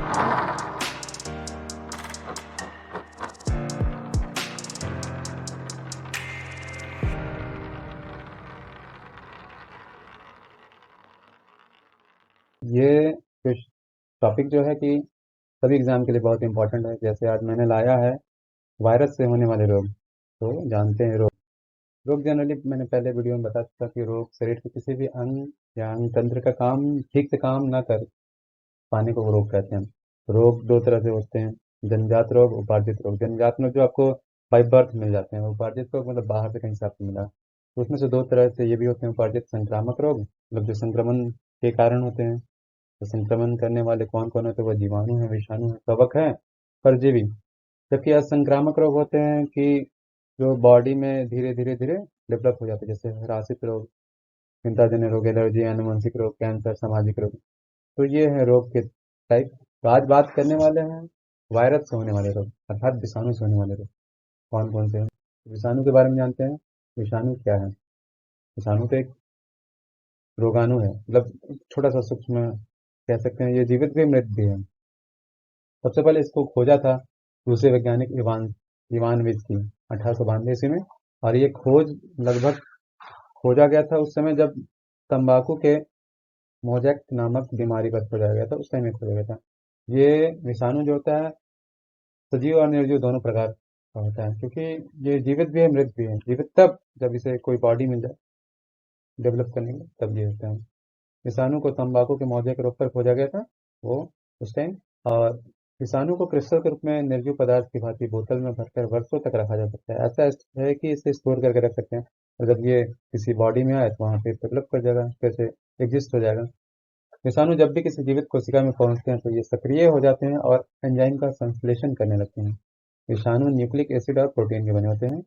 ये टॉपिक जो है कि सभी एग्जाम के लिए बहुत इंपॉर्टेंट है। जैसे आज मैंने लाया है वायरस से होने वाले रोग। तो जानते हैं रोग। रोग जनरली मैंने पहले वीडियो में बता चुका कि रोग शरीर के किसी भी अंग या अंग तंत्र का काम ठीक से काम ना कर पाने को रोग कहते हैं। रोग दो तरह से होते हैं, जन्मजात रोग, उपार्जित रोग। जन्मजात में जो आपको बाई बर्थ मिल जाते हैं, उपार्जित रोग मतलब बाहर से कहीं से आपको मिला। तो उसमें से दो तरह से ये भी होते हैं, उपार्जित संक्रामक रोग मतलब जो संक्रमण के कारण होते हैं। तो संक्रमण करने वाले कौन कौन होते हैं? वो जीवाणु है, विषाणु है, कवक है, परजीवी। जबकि असंक्रामक रोग होते हैं कि जो बॉडी में धीरे धीरे धीरे डेवलप हो जाते हैं, जैसे ह्रासित रोग, चिंताजन्य रोग, एलर्जी, आनुवंशिक रोग, कैंसर, सामाजिक रोग। तो ये है रोग के टाइप। तो आज बात करने वाले हैं वायरस से होने वाले रोग अर्थात विषाणु से होने वाले रोग कौन कौन से हैं। विषाणु के बारे में जानते हैं। विषाणु क्या है? विषाणु तो एक रोगाणु है, मतलब छोटा सा सूक्ष्म कह सकते हैं। ये जीवित भी मृत भी है। सबसे पहले इसको खोजा था रूसी वैज्ञानिक इवान इवानोविच की 1892 ईस्वी में। और ये खोज लगभग खोजा गया था उस समय जब तंबाकू के मोजैक नामक बीमारी पर खोजा गया था। उस टाइम में खोजा गया था। ये विषाणु जो होता है सजीव और निर्जीव दोनों प्रकार का होता है, क्योंकि ये जीवित भी है मृत भी है। जीवित तब जब इसे कोई बॉडी मिल जाए डेवलप करने के लिए, तब ये होता है। विषाणु को तंबाकू के मौजे के रोग पर खोजा गया था वो उस टाइम। और विषाणु को क्रिस्टल के रूप में निर्जीव पदार्थ की भांति बोतल में भरकर वर्षों तक रखा जा सकता है। ऐसा है कि इसे स्टोर करके रख सकते हैं, और जब ये किसी बॉडी में आए तो वहाँ पे डेवलप कर जाएगा, फिर से एग्जिस्ट हो जाएगा। विषाणु जब भी किसी जीवित कोशिका में पहुंचते हैं तो ये सक्रिय हो जाते हैं और एंजाइम का संश्लेषण करने लगते हैं। विषाणु न्यूक्लिक एसिड और प्रोटीन के बने होते हैं।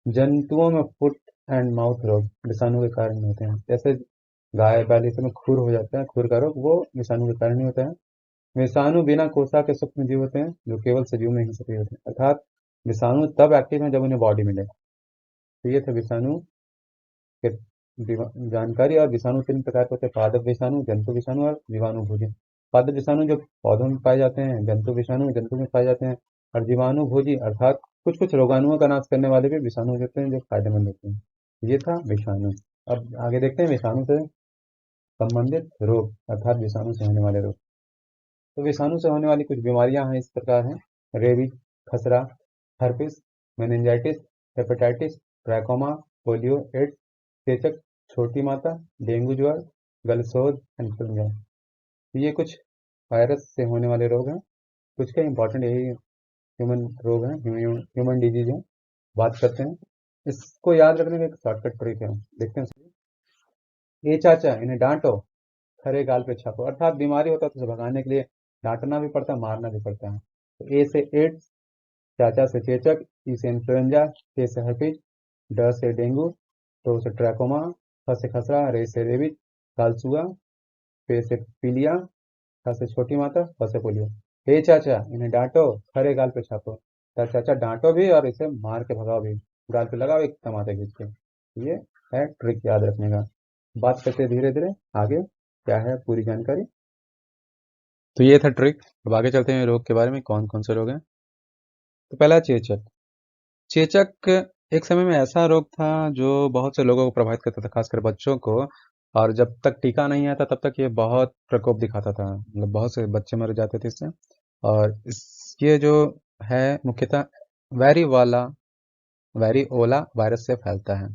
जंतुओं में फुट एंड माउथ रोग विषाणु के कारण होते हैं। जैसे गाय बैल इसमें खुर हो जाता है, खुर का रोग वो विषाणु के कारण ही होता है। विषाणु बिना कोशिका के सूक्ष्म जीव होते हैं जो केवल सजीव में ही सक्रिय होते हैं, अर्थात विषाणु तब एक्टिव है जब उन्हें बॉडी मिले। तो ये था विषाणु के जानकारी। और विषाणु तीन प्रकार के होते हैं, पादप विषाणु, जंतु विषाणु और जीवाणु भोजी। पादप विषाणु जो पौधों में पाए जाते हैं, जंतु विषाणु जंतु में पाए जाते हैं, और जीवाणु भोजी अर्थात कुछ कुछ रोगाणुओं का नाश करने वाले भी विषाणु होते हैं जो फायदेमंद होते हैं। ये था विषाणु। अब आगे देखते हैं विषाणु से संबंधित रोग अर्थात विषाणु से होने वाले रोग। तो विषाणु से होने वाली कुछ बीमारियां हैं इस प्रकार हैं: रेबीज, खसरा, herpes, meningitis, hepatitis, trachoma, polio, AIDS, चेचक, छोटी माता, डेंगू ज्वर, गलसोज, इन्फ्लुएंजा। तो ये कुछ वायरस से होने वाले रोग हैं। कुछ का इंपॉर्टेंट यही ह्यूमन रोग हैं, ह्यूमन डिजीज हैं। बात करते हैं। इसको याद रखने का एक शॉर्टकट ट्रिक है, देखते हैं। ए चाचा इन्हें डांटो, खरे गाल पे छापो। अर्थात बीमारी होता है तो उसे भगाने के लिए डांटना भी पड़ता है, मारना भी पड़ता है। तो ए से एड्स, चाचा से चेचक, ई से इन्फ्लुएंजा, के से herpes, ड से डेंगू, तो से ट्रैकोमा, ख से खसरा, रे से रेबीज, कालसुआ, पे से पीलिया, ख से छोटी माता, प से पोलियो। हे चाचा इन्हें डांटो, खरे गाल पे छापो। तो चाचा डांटो भी और इसे मार के भगाओ भी, गाल पे लगाओ एक टमाटर खींच के। ये है ट्रिक याद रखने का। बात करते हैं धीरे धीरे आगे क्या है पूरी जानकारी। तो ये था ट्रिक। अब आगे चलते हैं रोग के बारे में, कौन कौन से रोग हैं। तो पहला चेचक। चेचक एक समय में ऐसा रोग था जो बहुत से लोगों को प्रभावित करता था, खासकर बच्चों को। और जब तक टीका नहीं आता तब तक ये बहुत प्रकोप दिखाता था, मतलब बहुत से बच्चे मर जाते थे इससे। और ये जो है मुख्यतः वैरी वाला वैरिओला वायरस से फैलता है।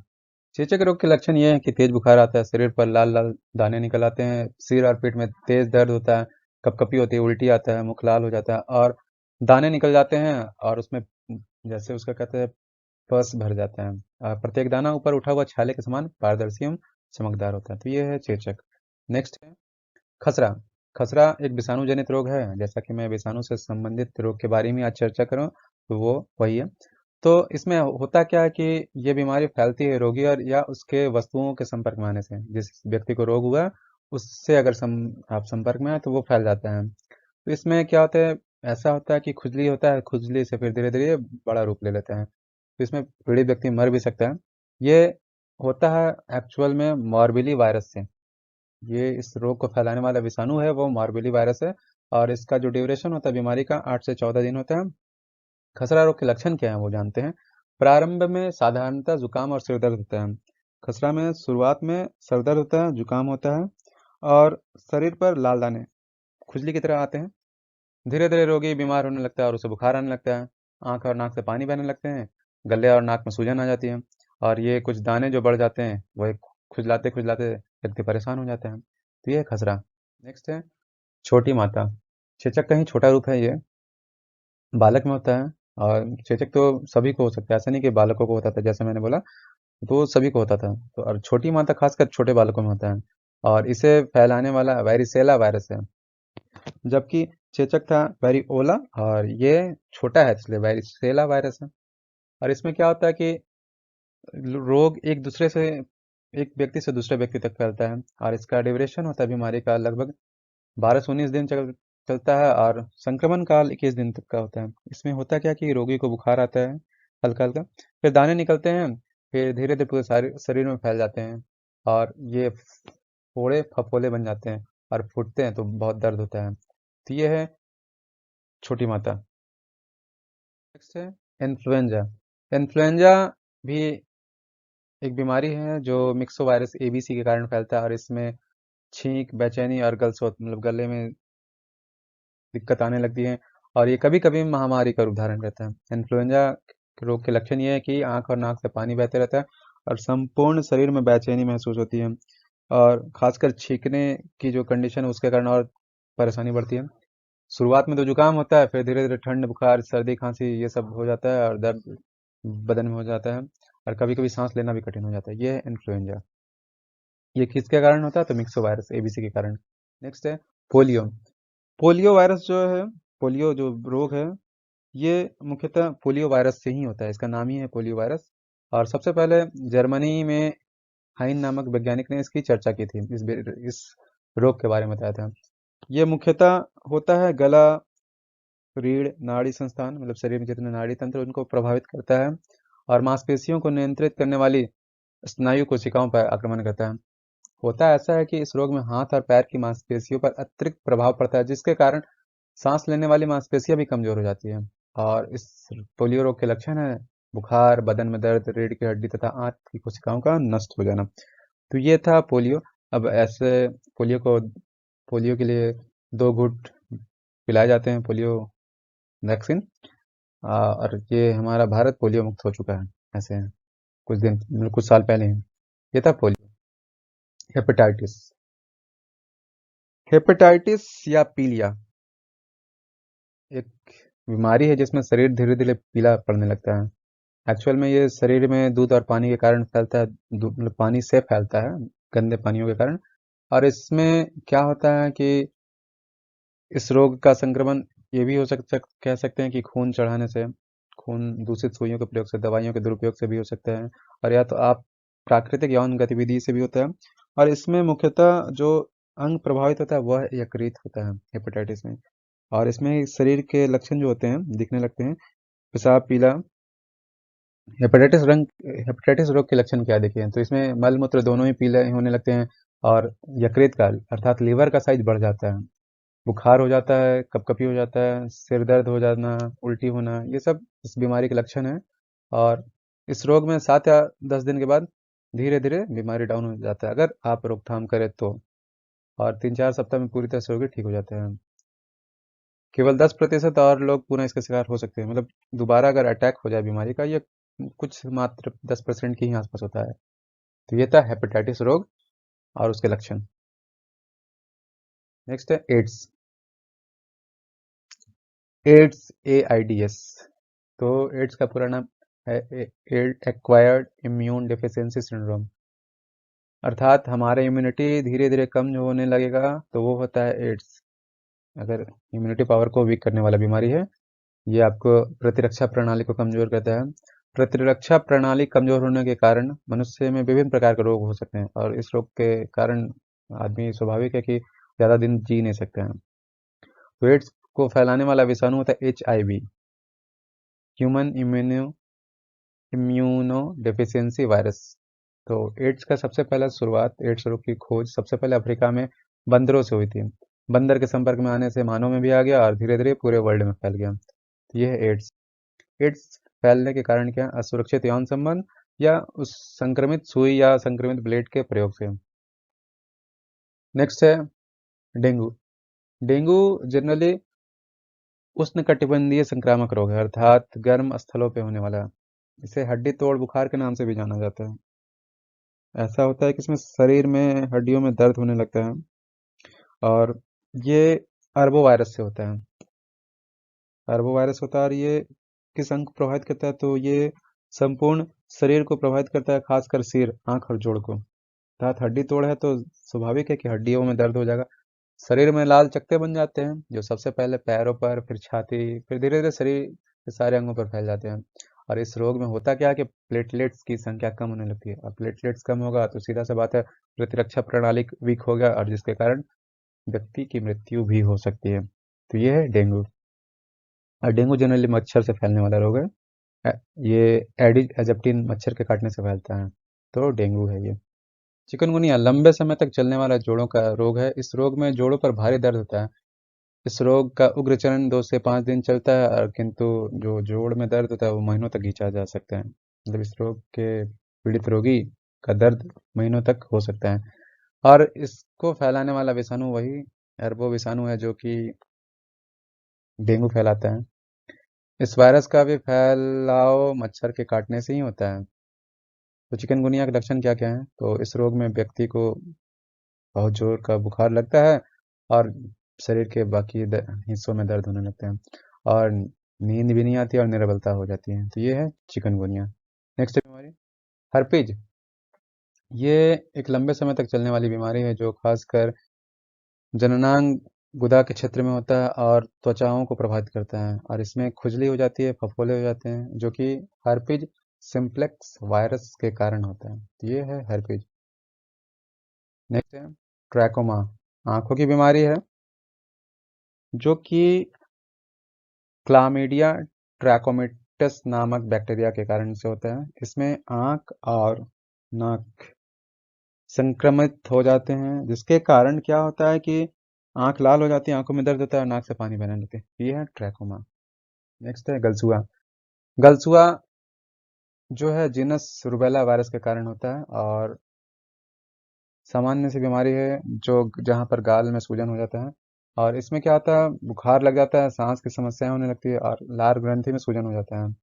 चेचक रोग के लक्षण ये हैं कि तेज बुखार आता है, शरीर पर लाल लाल दाने निकल आते हैं, सिर और पेट में तेज दर्द होता है, कपकपी होती है, उल्टी आता है, मुख लाल हो जाता है और दाने निकल जाते हैं। और उसमें जैसे उसका कहते हैं पस भर जाता है। प्रत्येक दाना ऊपर उठा हुआ छाले के समान पारदर्शी एवं चमकदार होता है। तो ये है चेचक। नेक्स्ट है खसरा। खसरा एक विषाणु जनित रोग है। जैसा कि मैं विषाणु से संबंधित रोग के बारे में आज चर्चा करूं तो वो वही है। तो इसमें होता क्या है कि ये बीमारी फैलती है रोगी और या उसके वस्तुओं के संपर्क में आने से। जिस व्यक्ति को रोग हुआ उससे अगर आप संपर्क में आए तो वो फैल जाता है। तो इसमें क्या होता है, ऐसा होता है कि खुजली होता है, खुजली से फिर धीरे धीरे बड़ा रूप ले लेता है। तो इसमें पीड़ित व्यक्ति मर भी सकता है। ये होता है एक्चुअल में मॉर्बिली वायरस से। ये इस रोग को फैलाने वाला विषाणु है वो मॉर्बिली वायरस है। और इसका जो ड्यूरेशन होता है बीमारी का 8 से 14 दिन होता है। खसरा रोग के लक्षण क्या हैं वो जानते हैं। प्रारंभ में साधारणतः जुकाम और सिर दर्द होता है। खसरा में शुरुआत में सर दर्द होता है, जुकाम होता है और शरीर पर लाल दाने खुजली की तरह आते हैं। धीरे धीरे रोगी बीमार होने लगता है और उसे बुखार आने लगता है। आंख और नाक से पानी बहने लगते हैं। गले और नाक में सूजन आ जाती है और ये कुछ दाने जो बढ़ जाते हैं वह खुजलाते खुजलाते व्यक्ति परेशान हो जाते हैं। तो ये है खसरा। नेक्स्ट है छोटी माता। चेचक का ही छोटा रूप है ये, बालक में होता है। और चेचक तो सभी को हो सकता है, ऐसा नहीं कि बालकों को होता था जैसे मैंने बोला, तो सभी को होता था। तो और छोटी माता खासकर छोटे बालकों में होता है और इसे फैलाने वाला वायरिसेला वायरस है। जबकि चेचक था वेरिओला और ये छोटा है इसलिए वायरिसेला वायरस है। और इसमें क्या होता है कि रोग एक व्यक्ति से दूसरे व्यक्ति तक फैलता है और इसका ड्यूरेशन होता है बीमारी का लगभग 12 से 19 दिन चलता है और संक्रमण काल 21 दिन तक का होता है। इसमें होता क्या कि रोगी को बुखार आता है हल्का हल्का, फिर दाने निकलते हैं, फिर धीरे धीरे पूरे सारे शरीर में फैल जाते हैं और ये फोड़े फफोले बन जाते हैं और फूटते हैं तो बहुत दर्द होता है। तो ये है छोटी माता। नेक्स्ट है इन्फ्लुएंजा। इन्फ्लुएंजा भी एक बीमारी है जो मिक्सो वायरस एबीसी के कारण फैलता है और इसमें छींक, बेचैनी और गलसोत मतलब गले में दिक्कत आने लगती है और ये कभी कभी महामारी का रूप धारण करता है। इन्फ्लुएंजा रोग के लक्षण ये है कि आंख और नाक से पानी बहते रहता है और संपूर्ण शरीर में बेचैनी महसूस होती है और खासकर छींकने की जो कंडीशन है उसके कारण और परेशानी बढ़ती है। शुरुआत में तो जुकाम होता है, फिर धीरे धीरे ठंड बुखार सर्दी खांसी ये सब हो जाता है और दर्द बदन में हो जाता है और कभी कभी सांस लेना भी कठिन हो जाता है। ये है इन्फ्लुएंजा। ये किसके कारण होता है? तो मिक्सो वायरस एबीसी के कारण। नेक्स्ट है पोलियो। पोलियो वायरस जो है, पोलियो जो रोग है, ये मुख्यतः पोलियो वायरस से ही होता है, इसका नाम ही है पोलियो वायरस। और सबसे पहले जर्मनी में हाइन नामक वैज्ञानिक ने इसकी चर्चा की थी, इस रोग के बारे में बताया था। ये मुख्यतः होता है गला, रीढ़, नाड़ी संस्थान मतलब शरीर में जितने नाड़ी तंत्र उनको प्रभावित करता है और मांसपेशियों को नियंत्रित करने वाली स्नायु कोशिकाओं पर आक्रमण करता है। होता ऐसा है कि इस रोग में हाथ और पैर की मांसपेशियों पर अतिरिक्त प्रभाव पड़ता है जिसके कारण सांस लेने वाली मांसपेशियां भी कमजोर हो जाती है। और इस पोलियो रोग के लक्षण है बुखार, बदन में दर्द, रीढ़ की हड्डी तथा आंत की कोशिकाओं का नष्ट हो जाना। तो ये था पोलियो। अब ऐसे पोलियो को पोलियो के लिए 2 घूंट पिलाए जाते हैं पोलियो वैक्सीन। और ये हमारा भारत पोलियो मुक्त हो चुका है ऐसे कुछ दिन मतलब कुछ साल पहले ही। ये था पोलियो। हेपेटाइटिस। हेपेटाइटिस या पीलिया एक बीमारी है जिसमें शरीर धीरे धीरे पीला पड़ने लगता है। एक्चुअल में ये शरीर में दूध और पानी के कारण फैलता है, मतलब पानी से फैलता है गंदे पानियों के कारण। और इसमें क्या होता है कि इस रोग का संक्रमण ये भी हो सकता, कह सकते हैं कि खून चढ़ाने से, खून दूषित सुइयों के प्रयोग से, दवाइयों के दुरुपयोग से भी हो सकता है और या तो आप प्राकृतिक यौन गतिविधि से भी होता है। और इसमें मुख्यतः जो अंग प्रभावित होता है वह यकृत होता है हेपेटाइटिस में। और इसमें शरीर के लक्षण जो होते हैं दिखने लगते हैं, पेशाब पीला। हेपेटाइटिस रोग के लक्षण क्या दिखे हैं तो इसमें मल मूत्र दोनों ही पीले होने लगते हैं और यकृत का अर्थात लीवर का साइज बढ़ जाता है, बुखार हो जाता है, कपकपी हो जाता है, सिर दर्द हो जाना, उल्टी होना, ये सब इस बीमारी के लक्षण हैं। और इस रोग में 7 या 10 दिन के बाद धीरे धीरे बीमारी डाउन हो जाता है अगर आप रोकथाम करें तो। और 3-4 सप्ताह में पूरी तरह से रोगी ठीक हो जाते हैं। केवल 10% और लोग पुनः इसका शिकार हो सकते हैं, मतलब दोबारा अगर अटैक हो जाए बीमारी का, ये कुछ मात्र 10% के ही आसपास होता है। तो ये था हेपेटाइटिस रोग और उसके लक्षण। नेक्स्ट है एड्स। AIDS AIDS। तो एड्स का पूरा नाम है एक्वायर्ड इम्यून डेफिशिएंसी सिंड्रोम। अर्थात हमारा इम्यूनिटी धीरे धीरे कम जो होने लगेगा तो वो होता है एड्स। अगर इम्यूनिटी पावर को वीक करने वाला बीमारी है, ये आपको प्रतिरक्षा प्रणाली को कमजोर करता है। प्रतिरक्षा प्रणाली कमजोर होने के कारण मनुष्य में विभिन्न प्रकार के रोग हो सकते हैं और इस रोग के कारण आदमी स्वाभाविक है कि ज्यादा दिन जी नहीं सकते हैं। तो एड्स को फैलाने वाला विषाणु होता है HIV, human immuno deficiency virus. तो एड्स का सबसे पहला शुरुआत, एड्स रोग की खोज सबसे पहले अफ्रीका में बंदरों से हुई थी। बंदर के संपर्क में आने से मानव में भी आ गया और धीरे धीरे पूरे वर्ल्ड में फैल गया। तो ये है एड्स। एड्स फैलने के कारण क्या है? असुरक्षित यौन संबंध या उस संक्रमित सुई या संक्रमित ब्लेड के प्रयोग से। नेक्स्ट है डेंगू। डेंगू जनरली उष्णकटिबंधीय संक्रामक रोग है, अर्थात गर्म स्थलों पे होने वाला। इसे हड्डी तोड़ बुखार के नाम से भी जाना जाता है। ऐसा होता है कि इसमें शरीर में हड्डियों में दर्द होने लगता है और ये अरबो वायरस से होता है। अरबो वायरस होता है और ये किस अंग को प्रभावित करता है? तो ये संपूर्ण शरीर को प्रभावित करता है, खासकर सिर, आंख और जोड़ को। अर्थात हड्डी तोड़ है तो स्वाभाविक है कि हड्डियों में दर्द हो जाएगा। शरीर में लाल चकत्ते बन जाते हैं जो सबसे पहले पैरों पर, फिर छाती, फिर धीरे धीरे शरीर के सारे अंगों पर फैल जाते हैं। और इस रोग में होता क्या है कि प्लेटलेट्स की संख्या कम होने लगती है। और प्लेटलेट्स कम होगा तो सीधा सा बात है, प्रतिरक्षा प्रणाली वीक हो गया और जिसके कारण व्यक्ति की मृत्यु भी हो सकती है। तो ये है डेंगू। और डेंगू जनरली मच्छर से फैलने वाला रोग है। ये एडिज एजिप्टिन मच्छर के काटने से फैलता है। तो डेंगू है ये। चिकनगुनिया लंबे समय तक चलने वाला जोड़ों का रोग है। इस रोग में जोड़ों पर भारी दर्द होता है। इस रोग का उग्र चरण 2 से 5 दिन चलता है और किंतु जो जोड़ में दर्द होता है वो महीनों तक खींचा जा सकता है। मतलब इस रोग के पीड़ित रोगी का दर्द महीनों तक हो सकता है। और इसको फैलाने वाला विषाणु वही एर्बो विषाणु है जो कि डेंगू फैलाता है। इस वायरस का भी फैलाव मच्छर के काटने से ही होता है। तो चिकनगुनिया के लक्षण क्या क्या हैं? तो इस रोग में व्यक्ति को बहुत जोर का बुखार लगता है और शरीर के बाकी हिस्सों में दर्द होने लगते हैं और नींद भी नहीं आती और निर्बलता हो जाती है। तो ये है चिकनगुनिया। नेक्स्ट बीमारी हर्पीज। ये एक लंबे समय तक चलने वाली बीमारी है जो खासकर जननांग गुदा के क्षेत्र में होता है और त्वचाओं को प्रभावित करता है और इसमें खुजली हो जाती है, फफोले हो जाते हैं जो कि हर्पीज सिम्प्लेक्स वायरस के कारण होता है। तो ये है हर्पीज। नेक्स्ट है ट्रैकोमा। आंखों की बीमारी है जो कि क्लामीडिया ट्रैकोमेटस नामक बैक्टीरिया के कारण से होता है। इसमें आंख और नाक संक्रमित हो जाते हैं जिसके कारण क्या होता है कि आंख लाल हो जाती है, आंखों में दर्द होता है और नाक से पानी बहने लगती है। ये है ट्रैकोमा। नेक्स्ट है गलसुआ। गलसुआ जो है जीनस रूबेला वायरस के कारण होता है और सामान्य सी बीमारी है जो जहाँ पर गाल में सूजन हो जाता है और इसमें क्या होता है, बुखार लग जाता है, सांस की समस्याएं होने लगती है और लार ग्रंथि में सूजन हो जाता है।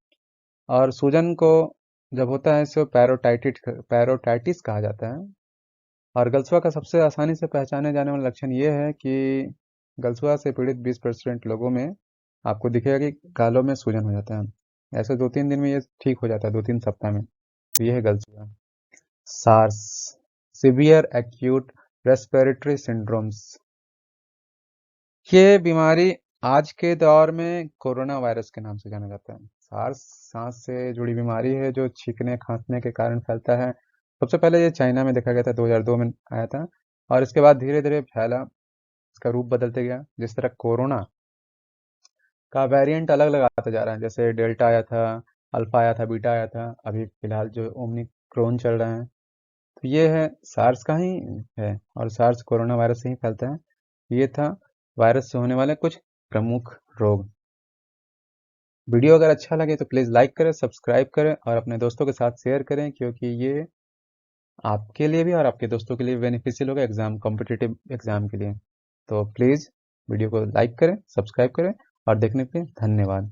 और सूजन को जब होता है इसे पैरोटाइटिस कहा जाता है। और गलसुआ का सबसे आसानी से पहचाने जाने वाला लक्षण ये है कि गलसुआ से पीड़ित 20% लोगों में आपको दिखेगा कि गालों में सूजन हो जाता है। ऐसे 2-3 दिन में ये ठीक हो जाता है, 2-3 सप्ताह में। तो ये है गलसुआ। SARS severe acute respiratory syndromes. ये बीमारी आज के दौर में कोरोना वायरस के नाम से जाना जाता है। सार्स सांस से जुड़ी बीमारी है जो छींकने खांसने के कारण फैलता है। सबसे पहले ये चाइना में देखा गया था, 2002 में आया था और इसके बाद धीरे धीरे फैला, इसका रूप बदलते गया। जिस तरह कोरोना का वेरिएंट अलग अलग आता जा रहा है, जैसे डेल्टा आया था, अल्फा आया था, बीटा आया था, अभी फिलहाल जो ओमिक्रॉन चल रहा है। तो ये है सार्स का ही है और सार्स कोरोना वायरस से ही फैलता है। ये था वायरस से होने वाले कुछ प्रमुख रोग। वीडियो अगर अच्छा लगे तो प्लीज़ लाइक करें, सब्सक्राइब करें और अपने दोस्तों के साथ शेयर करें क्योंकि ये आपके लिए भी और आपके दोस्तों के लिए बेनिफिशियल होगा एग्ज़ाम, कॉम्पिटिटिव एग्ज़ाम के लिए। तो प्लीज़ वीडियो को लाइक करें, सब्सक्राइब करें और देखने के लिए धन्यवाद।